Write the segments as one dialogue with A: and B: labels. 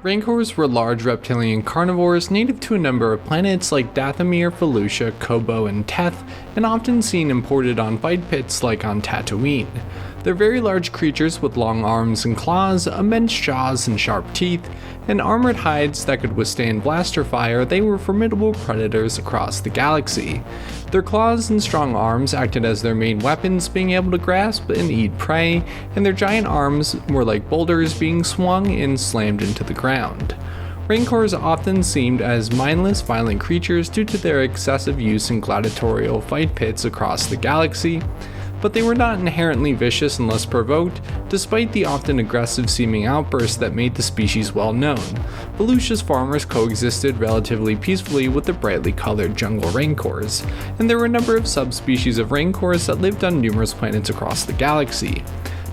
A: Rancors were large reptilian carnivores native to a number of planets like Dathomir, Felucia, Koboh, and Teth, and often seen imported on fight pits like on Tatooine. They're very large creatures with long arms and claws, immense jaws and sharp teeth, and armored hides that could withstand blaster fire. They were formidable predators across the galaxy. Their claws and strong arms acted as their main weapons, being able to grasp and eat prey, and their giant arms were like boulders being swung and slammed into the ground. Rancors often seemed as mindless, violent creatures due to their excessive use in gladiatorial fight pits across the galaxy, but they were not inherently vicious unless provoked, despite the often aggressive seeming outbursts that made the species well known. Felucia's farmers coexisted relatively peacefully with the brightly colored jungle Rancors, and there were a number of subspecies of Rancors that lived on numerous planets across the galaxy.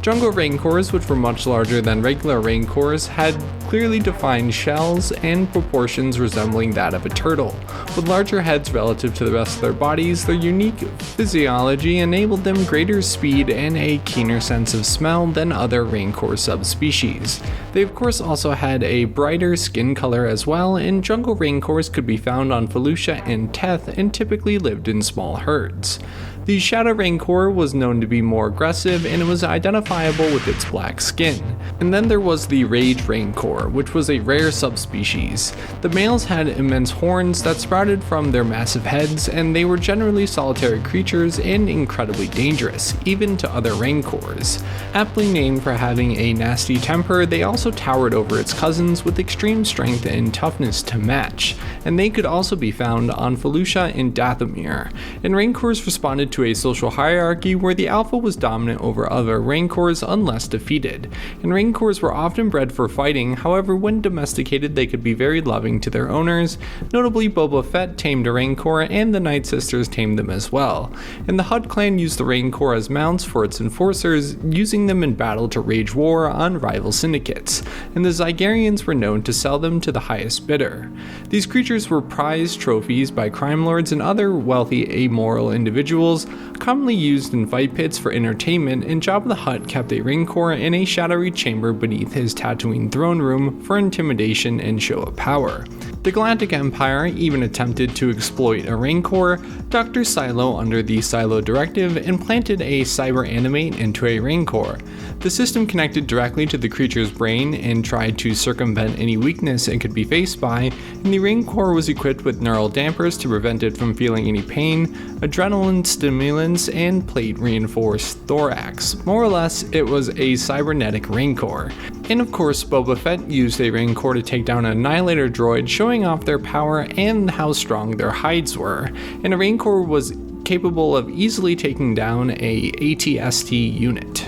A: Jungle Rancors, which were much larger than regular Rancors, had clearly defined shells and proportions resembling that of a turtle. With larger heads relative to the rest of their bodies, their unique physiology enabled them greater speed and a keener sense of smell than other Rancor subspecies. They of course also had a brighter skin color as well, and jungle Rancors could be found on Felucia and Teth and typically lived in small herds. The Shadow Rancor was known to be more aggressive, and it was identifiable with its black skin. And then there was the Rage Rancor, which was a rare subspecies. The males had immense horns that sprouted from their massive heads, and they were generally solitary creatures and incredibly dangerous, even to other Rancors. Aptly named for having a nasty temper, they also towered over its cousins with extreme strength and toughness to match, and they could also be found on Felucia and Dathomir. And Rancors responded to a social hierarchy where the alpha was dominant over other Rancors unless defeated, and Rancors were often bred for fighting. However, when domesticated they could be very loving to their owners. Notably, Boba Fett tamed a Rancor, and the Night Sisters tamed them as well, and the Hutt clan used the Rancor as mounts for its enforcers, using them in battle to wage war on rival syndicates, and the Zygarians were known to sell them to the highest bidder. These creatures were prized trophies by crime lords and other wealthy amoral individuals, commonly used in fight pits for entertainment, and Jabba the Hutt kept a Rancor in a shadowy chamber beneath his Tatooine throne room for intimidation and show of power. The Galactic Empire even attempted to exploit a Rancor. Dr. Silo, under the Silo Directive, implanted a cyber animate into a Rancor. The system connected directly to the creature's brain and tried to circumvent any weakness it could be faced by, and the Rancor was equipped with neural dampers to prevent it from feeling any pain, adrenaline stimulants, and plate-reinforced thorax. More or less, it was a cybernetic Rancor. And of course, Boba Fett used a Rancor to take down an Annihilator droid, showing off their power and how strong their hides were. And a Rancor was capable of easily taking down a AT-ST unit.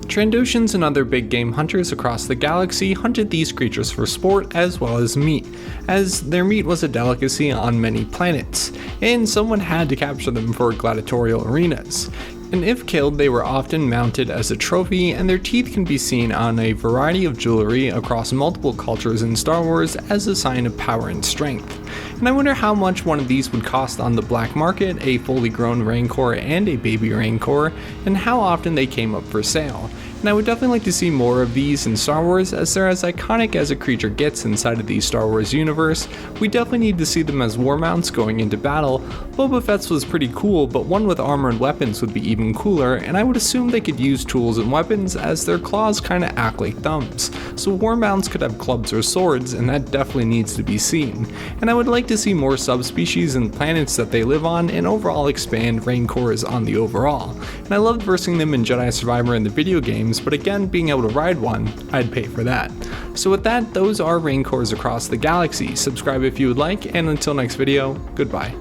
A: Trandoshans and other big game hunters across the galaxy hunted these creatures for sport as well as meat, as their meat was a delicacy on many planets, and someone had to capture them for gladiatorial arenas. And if killed, they were often mounted as a trophy, and their teeth can be seen on a variety of jewelry across multiple cultures in Star Wars as a sign of power and strength. And I wonder how much one of these would cost on the black market, a fully grown Rancor and a baby Rancor, and how often they came up for sale. And I would definitely like to see more of these in Star Wars, as they're as iconic as a creature gets inside of the Star Wars universe. We definitely need to see them as war mounts going into battle. Boba Fett's was pretty cool, but one with armor and weapons would be even cooler, and I would assume they could use tools and weapons, as their claws kinda act like thumbs. So war mounts could have clubs or swords, and that definitely needs to be seen. And I would like to see more subspecies and planets that they live on, and overall expand Rancors on the overall. And I loved versing them in Jedi Survivor in the video game, but again, being able to ride one, I'd pay for that. So with that, those are Rancors across the galaxy. Subscribe if you would like, and until next video, goodbye.